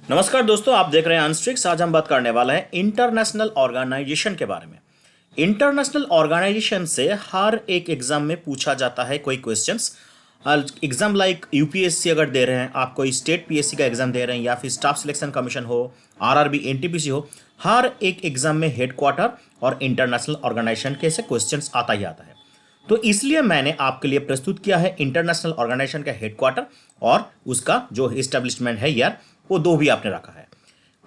नमस्कार दोस्तों, आप देख रहे हैं अनस्ट्रिक्स। आज हम बात करने वाले हैं इंटरनेशनल ऑर्गेनाइजेशन के बारे में। इंटरनेशनल ऑर्गेनाइजेशन से हर एक एग्जाम में पूछा जाता है कोई क्वेश्चंस। एग्जाम लाइक यूपीएससी अगर दे रहे हैं, आप कोई स्टेट पीएससी का एग्जाम दे रहे हैं या फिर स्टाफ सिलेक्शन कमीशन हो, आरआरबी, एनटीपीसी हो, हर एक एग्जाम में हेडक्वार्टर और इंटरनेशनल ऑर्गेनाइजेशन के से क्वेश्चंस आता ही आता है। तो इसलिए मैंने आपके लिए प्रस्तुत किया है इंटरनेशनल ऑर्गेनाइजेशन का हेडक्वार्टर और उसका जो एस्टेब्लिशमेंट है यार, वो दो भी आपने रखा है।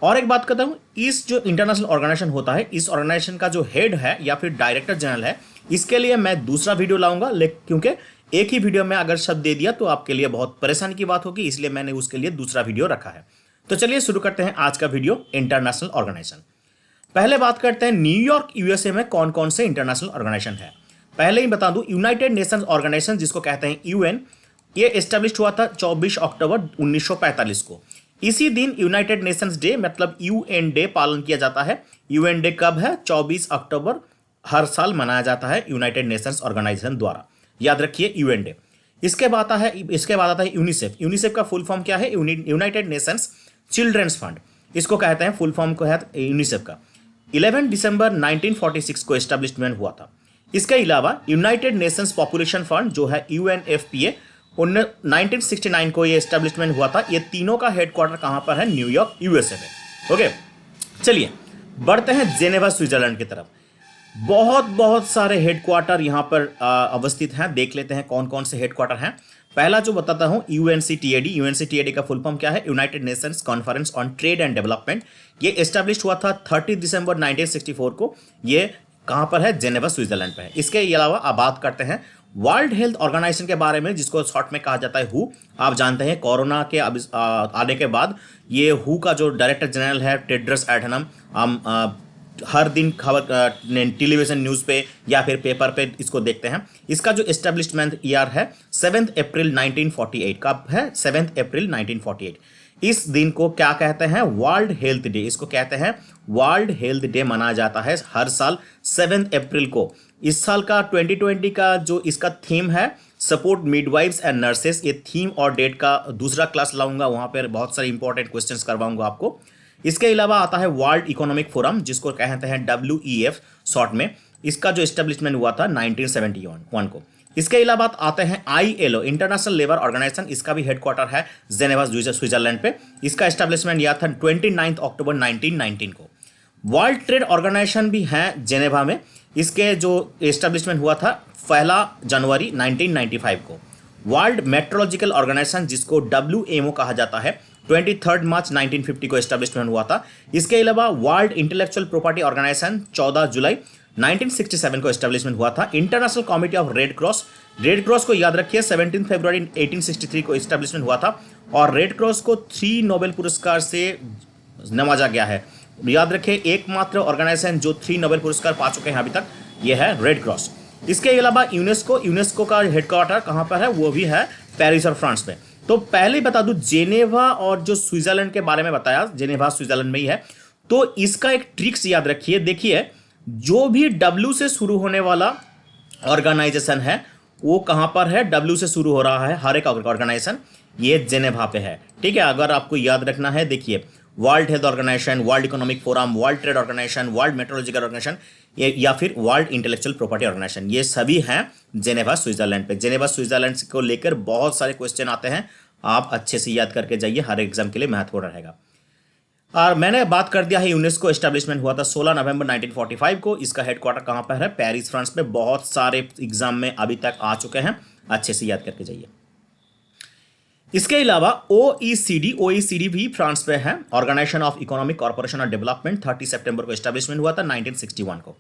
और एक बात कहता हूं, इस जो इंटरनेशनल ऑर्गेनाइजेशन होता है, इस ऑर्गेनाइजेशन का जो हेड है या फिर डायरेक्टर जनरल है, इसके लिए मैं दूसरा वीडियो लाऊंगा, क्योंकि एक ही वीडियो में अगर शब्द दे दिया तो आपके लिए बहुत परेशानी की बात होगी, इसलिए मैंने उसके लिए दूसरा वीडियो रखा है। तो चलिए शुरू करते हैं आज का वीडियो इंटरनेशनल ऑर्गेनाइजेशन। पहले बात करते हैं न्यूयॉर्क यूएसए में कौन कौन से इंटरनेशनल ऑर्गेनाइजेशन है। पहले ही बता दूं, यूनाइटेड नेशंस ऑर्गेनाइजेशन जिसको कहते हैं यूएन, ये एस्टेब्लिश हुआ था 24 अक्टूबर 1945 को। इसी दिन यूनाइटेड नेशंस डे मतलब यूएन डे पालन किया जाता है। यूएन डे कब है? 24 अक्टूबर हर साल मनाया जाता है यूनाइटेड नेशंस ऑर्गेनाइजेशन द्वारा। याद रखिए यूएन डे। इसके बाद आता है यूनिसेफ। यूनिसेफ का फुल फॉर्म क्या है? यूनाइटेड नेशंस चिल्ड्रंस फंड, इसको कहते हैं। फुल फॉर्म को है यूनिसेफ का। 11 दिसंबर 1946 को एस्टेब्लिशमेंट हुआ था। इसके अलावा यूनाइटेड नेशंस पॉपुलेशन फंड जो है यूएनएफपीए, 1969 को ये एस्टेब्लिशमेंट हुआ था। ये तीनों का हेडक्वार्टर कहां पर है? न्यूयॉर्क यूएसए में। ओके, चलिए बढ़ते हैं जेनेवा स्विट्जरलैंड की तरफ। बहुत बहुत सारे हेडक्वार्टर यहां पर अवस्थित हैं। देख लेते हैं कौन कौन से हेडक्वार्टर हैं। पहला जो बताता हूं, यूएनसीटीएडी। यूएनसीटीएडी का फुल फॉर्म क्या है? United Nations conference on trade and development. ये एस्टेब्लिश हुआ था 30 दिसंबर 1964 को। ये कहां पर है? जेनेवा स्विट्जरलैंड पे है। इसके अलावा अब बात करते हैं वर्ल्ड हेल्थ ऑर्गेनाइजेशन के बारे में, जिसको शॉर्ट में कहा जाता है हु। आप जानते हैं कोरोना के आने के बाद ये हु का जो डायरेक्टर जनरल है टेड्रस एडहनम, हम हर दिन खबर टेलीविजन न्यूज़ पे या फिर पेपर पे इसको देखते हैं। इसका जो एस्टेब्लिशमेंट ईयर है 7 अप्रैल 1948। कब है? 7 अप्रैल 1948। इस दिन को क्या कहते हैं? World health day. इसको कहते हैं वर्ल्ड हेल्थ डे। मनाया जाता है हर साल 7 अप्रैल को। इस साल का 2020 का जो इसका थीम है सपोर्ट मिडवाइफ्स एंड नर्सेस। ये थीम और डेट का दूसरा क्लास लाऊंगा, वहां पर बहुत सारे इंपॉर्टेंट क्वेश्चंस करवाऊंगा आपको। इसके अलावा आता है वर्ल्ड इकोनॉमिक फोरम, जिसको कहते हैं WEF शॉर्ट में। इसका जो एस्टेब्लिशमेंट हुआ था 1971 को। इसके अलावा आते हैं ILO, इंटरनेशनल लेबर ऑर्गेनाइजेशन। इसका भी हेडक्वार्टर है जेनेवा स्विट्जरलैंड पे। इसका एस्टेब्लिशमेंट हुआ था 29 अक्टूबर 1919 को। वर्ल्ड ट्रेड ऑर्गेनाइजेशन भी है जेनेवा में। इसके जो एस्टेब्लिशमेंट हुआ था 1 जनवरी 1995 को। वर्ल्ड मेट्रोलॉजिकल ऑर्गेनाइजेशन, जिसको WMO कहा जाता है, 23 मार्च 1950 को एस्टेब्लिशमेंट हुआ था। इसके अलावा वर्ल्ड इंटेलेक्चुअल प्रॉपर्टी ऑर्गेनाइजेशन 14 जुलाई 1967 को एस्टेब्लिशमेंट हुआ था। International committee of red cross, red cross को याद रखिए 17 फरवरी 1863 को एस्टेब्लिशमेंट हुआ था। और रेड क्रॉस को 3 नोबेल पुरस्कार से नवाजा गया है। याद रखिए एकमात्र ऑर्गेनाइजेशन जो 3 नोबेल पुरस्कार पा चुके हैं अभी तक, यह है रेड क्रॉस। इसके अलावा यूनेस्को का हेडक्वार्टर कहां पर है? वो भी है पेरिस और फ्रांस में। तो पहले बता दूं, जेनेवा और जो स्विट्जरलैंड के बारे में बताया, जेनेवा स्विट्जरलैंड में ही है। तो इसका एक ट्रिक्स याद रखिए। देखिए, जो भी W से शुरू होने वाला ऑर्गेनाइजेशन है वो कहां पर है? W से शुरू हो रहा है हर एक ऑर्गेनाइजेशन, ये जेनेवा पे है। ठीक है, अगर आपको याद रखना है, देखिए world health organisation, world economic forum, world trade organisation, world metrological organisation या फिर वर्ल्ड इंटेलेक्चुअल प्रॉपर्टी ऑर्गेनाइजेशन, ये सभी हैं जेनेवा स्विट्जरलैंड पे। जेनेवा स्विट्जरलैंड को लेकर बहुत सारे क्वेश्चन आते हैं, आप अच्छे से याद करके जाइए, हर एग्जाम के लिए महत्वपूर्ण रहेगा। और मैंने बात कर दिया है यूनेस्को एस्टेब्लिशमेंट हुआ था 16 नवंबर 1945 को। इसका हेडक्वार्टर कहां पर है? पेरिस फ्रांस में। बहुत सारे एग्जाम में अभी तक आ चुके हैं, अच्छे से याद करके जाइए। इसके अलावा OECD भी फ्रांस पे है। ऑर्गेनाइजेशन ऑफ इकोनॉमिक कॉर्पोरेशन और डेवलपमेंट 30 सितंबर को एस्टेब्लिशमेंट हुआ था 1961 को।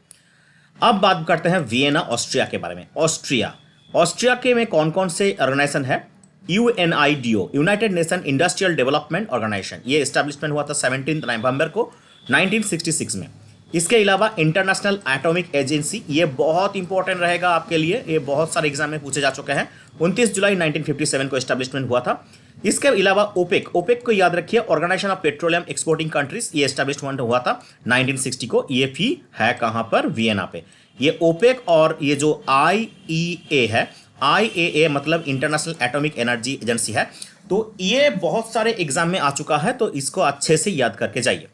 अब बात करते हैं वियना ऑस्ट्रिया के बारे में। ऑस्ट्रिया के में कौन कौन से ऑर्गेनाइजेशन है? UNIDO, United Nation industrial development organisation. ये एस्टेब्लिशमेंट हुआ था 17 नवंबर को 1966 में। इसके अलावा इंटरनेशनल एटॉमिक एजेंसी, ये बहुत इंपॉर्टेंट रहेगा आपके लिए, ये बहुत सारे एग्जाम में पूछे जा चुके हैं। 29 जुलाई 1957 को एस्टेब्लिशमेंट हुआ था। इसके अलावा ओपेक को याद रखिए, organisation of petroleum exporting countries. ये एस्टेब्लिशमेंट हुआ था 1960 को। ये भी है कहां पर? वियना पे। ये ओपेक और ये जो IEA है, IAA मतलब इंटरनेशनल एटॉमिक एनर्जी एजेंसी है, तो ये बहुत सारे एग्जाम में आ चुका है, तो इसको अच्छे से याद करके जाइए।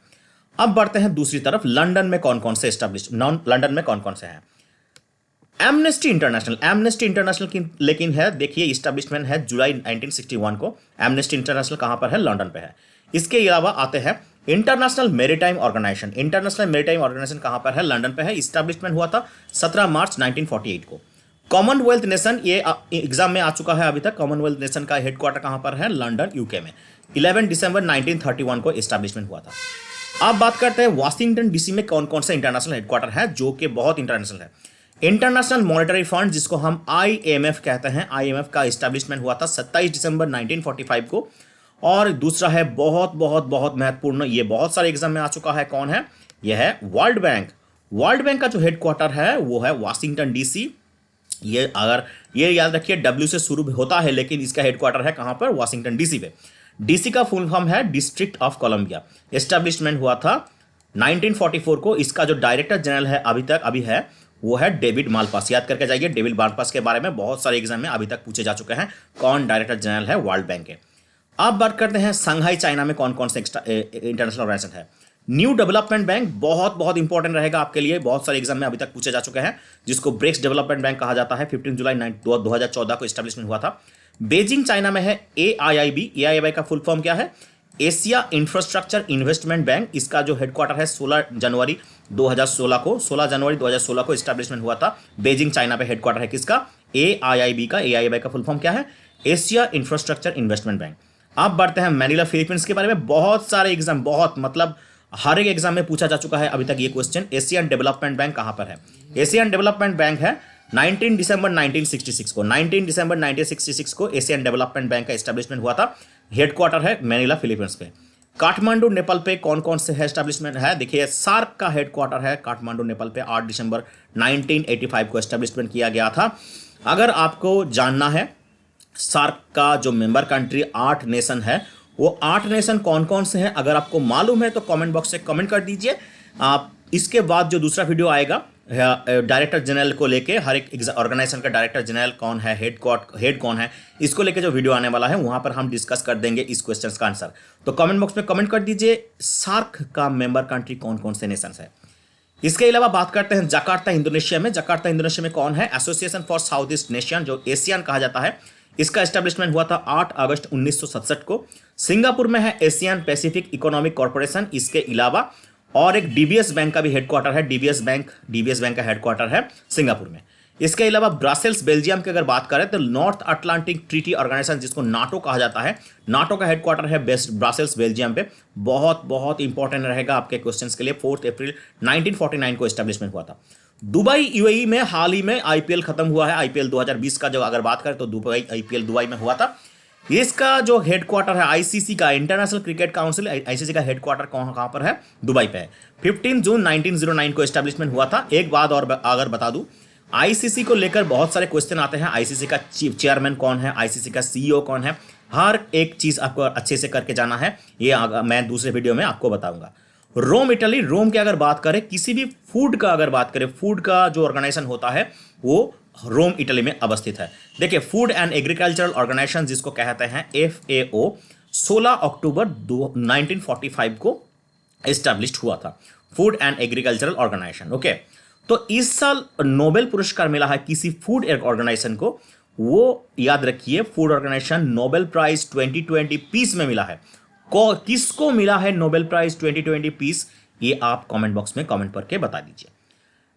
अब बढ़ते हैं दूसरी तरफ, लंदन में कौन कौन से एस्टेब्लिश, नॉन लंदन में कौन कौन से हैं। एमनेस्टी इंटरनेशनल, एमनेस्टी इंटरनेशनल की लेकिन है, देखिए इस्टेब्लिशमेंट है जुलाई 1961 को। एमनेस्टी इंटरनेशनल कहां पर है? लंदन पे है। इसके अलावा आते हैं international maritime organization. International maritime organization कहां पर है? लंदन पे है। इस्टेब्लिशमेंट हुआ था 17 मार्च 1948 को। कॉमनवेल्थ नेशन, ये एग्जाम में आ चुका है अभी तक। कॉमनवेल्थ नेशन का हेडक्वार्टर कहां पर है? लंदन, यूके में। 11 दिसंबर 1931 को एस्टेब्लिशमेंट हुआ था। अब बात करते हैं वाशिंगटन डीसी में कौन कौन सा इंटरनेशनल हेडक्वार्टर है, जो कि बहुत इंटरनेशनल है। इंटरनेशनल मॉनेटरी फंड, जिसको हम आईएमएफ कहते हैं, आईएमएफ का एस्टेब्लिशमेंट हुआ था 27 दिसंबर 1945 को। और दूसरा है बहुत बहुत बहुत महत्वपूर्ण, ये बहुत सारे एग्जाम में आ चुका है, कौन है? यह है वर्ल्ड बैंक। वर्ल्ड बैंक का जो हेडक्वार्टर है वो है वाशिंगटन डीसी। ये अगर ये याद रखिए, डब्ल्यू से शुरू होता है, लेकिन इसका हेडक्वार्टर है कहां पर? वाशिंगटन डीसी पे। डीसी का फुल फॉर्म है डिस्ट्रिक्ट ऑफ कोलंबिया। एस्टेब्लिशमेंट हुआ था 1944 को। इसका जो डायरेक्टर जनरल है अभी है, वो है डेविड मालपास। याद करके जाइए, डेविड मालपास के बारे में बहुत सारे एग्जाम में अभी तक पूछे जा चुके हैं, कौन डायरेक्टर जनरल है वर्ल्ड बैंक के। अब बात करते हैं संघाई चाइना में कौन कौन से इंटरनेशनल ऑर्गेनाइजेशन है। न्यू डेवलपमेंट बैंक बहुत बहुत इंपॉर्टेंट रहेगा आपके लिए, बहुत सारे एग्जाम में अभी तक पूछे जा चुके हैं, जिसको ब्रिक्स डेवलपमेंट बैंक कहा जाता है। 15 जुलाई 2014 को एस्टेब्लिशमेंट हुआ था। बेजिंग चाइना में है AIIB। AIIB का फुल फॉर्म क्या है? Asia infrastructure investment bank. इसका जो हेडक्वार्टर है 16 जनवरी 2016 को एस्टेब्लिशमेंट हुआ था। बेजिंग चाइना पे हेडक्वार्टर है किसका? AIIB का। AIIB का फुल फॉर्म क्या है? Asia infrastructure investment bank. अब बढ़ते हैं मैनिला फिलीपींस के बारे में। बहुत सारे एग्जाम, बहुत मतलब हर एक एग्जाम में पूछा जा चुका है अभी तक ये क्वेश्चन। एशियन डेवलपमेंट बैंक कहां पर है? एशियन डेवलपमेंट बैंक है 19 दिसंबर 1966 को। 19 दिसंबर 1966 को एशियन डेवलपमेंट बैंक का एस्टेब्लिशमेंट हुआ था। हेडक्वार्टर है मैनिला फिलीपींस पे। काठमांडू नेपाल पे कौन कौन से एस्टेब्लिशमेंट है? देखिए सार्क का हेडक्वार्टर है काठमांडू नेपाल पे। 8 दिसंबर 1985 को एस्टेब्लिशमेंट किया गया था। अगर आपको जानना है सार्क का जो मेंबर कंट्री 8 नेशन है, वो 8 नेशन कौन कौन से हैं, अगर आपको मालूम है तो कमेंट बॉक्स से कमेंट कर दीजिए। आप इसके बाद जो दूसरा वीडियो आएगा डायरेक्टर जनरल को लेके, हर एक ऑर्गेनाइजेशन का डायरेक्टर जनरल कौन है, हेड कौन है, इसको लेके जो वीडियो आने वाला है, वहां पर हम डिस्कस कर देंगे इस क्वेश्चन का आंसर। तो कमेंट बॉक्स में कमेंट कर दीजिए सार्क का मेंबर कंट्री कौन कौन से नेशन है। इसके अलावा बात करते हैं जकार्ता इंडोनेशिया में। जकार्ता इंडोनेशिया में कौन है? Association for south east nation, जो एशियन कहा जाता है। इसका एस्टेब्लिशमेंट हुआ था 8 अगस्त 1967 को। सिंगापुर में है एशियन पैसिफिक इकोनॉमिक कॉर्पोरेशन। इसके अलावा और एक डीबीएस बैंक का भी हेडक्वार्टर है। डीबीएस बैंक का हेडक्वार्टर है सिंगापुर में। इसके अलावा ब्रसेल्स बेल्जियम की अगर बात करें तो नॉर्थ अटलांटिक ट्रीटी ऑर्गेनाइजेशन, जिसको नाटो कहा जाता है, नाटो का हेडक्वार्टर है ब्रसेल्स बेल्जियम पे। बहुत बहुत इंपॉर्टेंट रहेगा आपके क्वेश्चंस के लिए। 4 अप्रैल 1949 को एस्टेब्लिशमेंट हुआ था। दुबई यूएई में हाल ही में आईपीएल खत्म हुआ है। आईपीएल 2020 का जो अगर बात करें तो दुबई आईपीएल दुबई में हुआ था। इसका जो हेडक्वार्टर है आईसीसी का, इंटरनेशनल क्रिकेट काउंसिल, आईसीसी का हेडक्वार्टर कहां पर है? दुबई पे है। 15 जून 1909 को एस्टेब्लिशमेंट हुआ था। एक बात और अगर बता दूं, आईसीसी को लेकर बहुत सारे क्वेश्चन आते हैं। आईसीसी का चेयरमैन कौन है, आईसीसी का सीईओ कौन है, हर एक चीज आपको अच्छे से करके जाना है। ये मैं दूसरे वीडियो में आपको बताऊंगा। रोम इटली, रोम की अगर बात करें, किसी भी फूड का अगर बात करें, फूड का जो ऑर्गेनाइजेशन होता है वो रोम इटली में अवस्थित है। देखिए फूड एंड एग्रीकल्चरल ऑर्गेनाइजेशन, जिसको कहते हैं FAO, 16 अक्टूबर 1945 को एस्टैब्लिश्ड हुआ था। Food and agricultural organization, okay. तो इस साल नोबेल पुरस्कार मिला है किसी फूड ऑर्गेनाइजेशन को, वो याद रखिए, food organization Nobel prize 2020 peace में मिला है। किसको मिला है नोबेल प्राइज 2020 पीस? ये आप कमेंट बॉक्स में कमेंट करके बता दीजिए।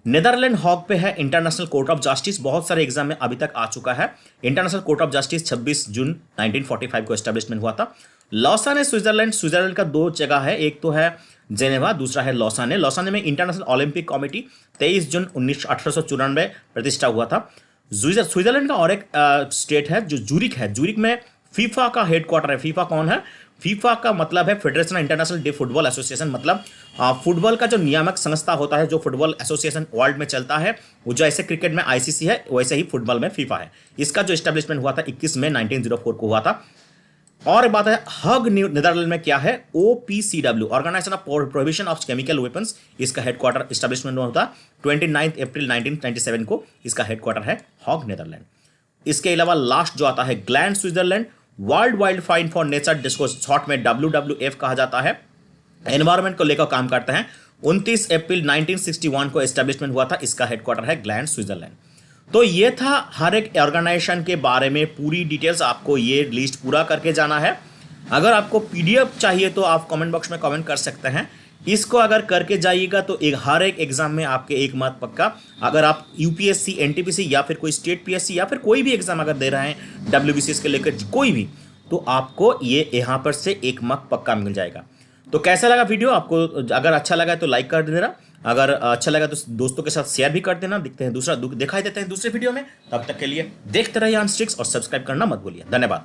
नेदरलैंड हॉग पे है इंटरनेशनल कोर्ट ऑफ जस्टिस। बहुत सारे एग्जाम में अभी तक आ चुका है। इंटरनेशनल कोर्ट ऑफ जस्टिस 26 जून 1945 को एस्टेब्लिशमेंट हुआ था। लॉसाने स्विट्जरलैंड, स्विट्जरलैंड का 2 जगह है, एक तो है जेनेवा, दूसरा है लॉसाने। लॉसाने में इंटरनेशनल ओलंपिक कमेटी 23 जून 1894 प्रतिष्ठा हुआ था। स्विट्जरलैंड का और एक स्टेट है जो जूरिक है। जूरिक में फीफा का हेडक्वार्टर है। फीफा कौन है? फीफा का मतलब है federation international day football association. मतलब फुटबॉल का जो नियामक संस्था होता है, जो फुटबॉल एसोसिएशन वर्ल्ड में चलता है, वो जैसे क्रिकेट में आईसीसी है वैसे ही फुटबॉल में फीफा है। इसका जो एस्टेब्लिशमेंट हुआ था 21 मई 1904 को हुआ था। और बात है हग नीदरलैंड में क्या है? OPCW, organization of prohibition of chemical weapons. इसका हेडक्वार्टर एस्टेब्लिशमेंट हुआ था 29 अप्रैल 1997 को। इसका हेडक्वार्टर है हॉग नीदरलैंड। इसके अलावा लास्ट जो आता है gland Switzerland, world wild fine for nature, जिसको शॉर्ट में WWF कहा जाता है, एनवायरमेंट को लेकर काम करते हैं। 29 अप्रैल 1961 को एस्टेब्लिशमेंट हुआ था। इसका हेडक्वार्टर है ग्लैंड, स्विट्जरलैंड। तो ये था हर एक ऑर्गेनाइजेशन के बारे में पूरी डिटेल्स। आपको ये लिस्ट पूरा करके जाना है। अगर आपको PDF चाहिए तो आप कमेंट बॉक्स में कमेंट कर सकते हैं। इसको अगर करके जाइएगा तो एक हर एक एग्जाम में आपके एक मार्क पक्का। अगर आप UPSC, NTPC या फिर कोई स्टेट PSC या फिर कोई भी एग्जाम अगर दे रहे हैं WBCS के लेकर कोई भी, तो आपको ये यहाँ पर से एक मार्क पक्का मिल जाएगा। तो कैसा लगा वीडियो आपको? अगर अच्छा लगा तो लाइक कर देना, अगर अच्छा लगा तो दोस्तों के साथ शेयर भी कर देना। दिखाई देते हैं दूसरे वीडियो में। तब तक के लिए देखते रहिए ऑन स्ट्रिक्स और सब्सक्राइब करना मत भूलिए। धन्यवाद।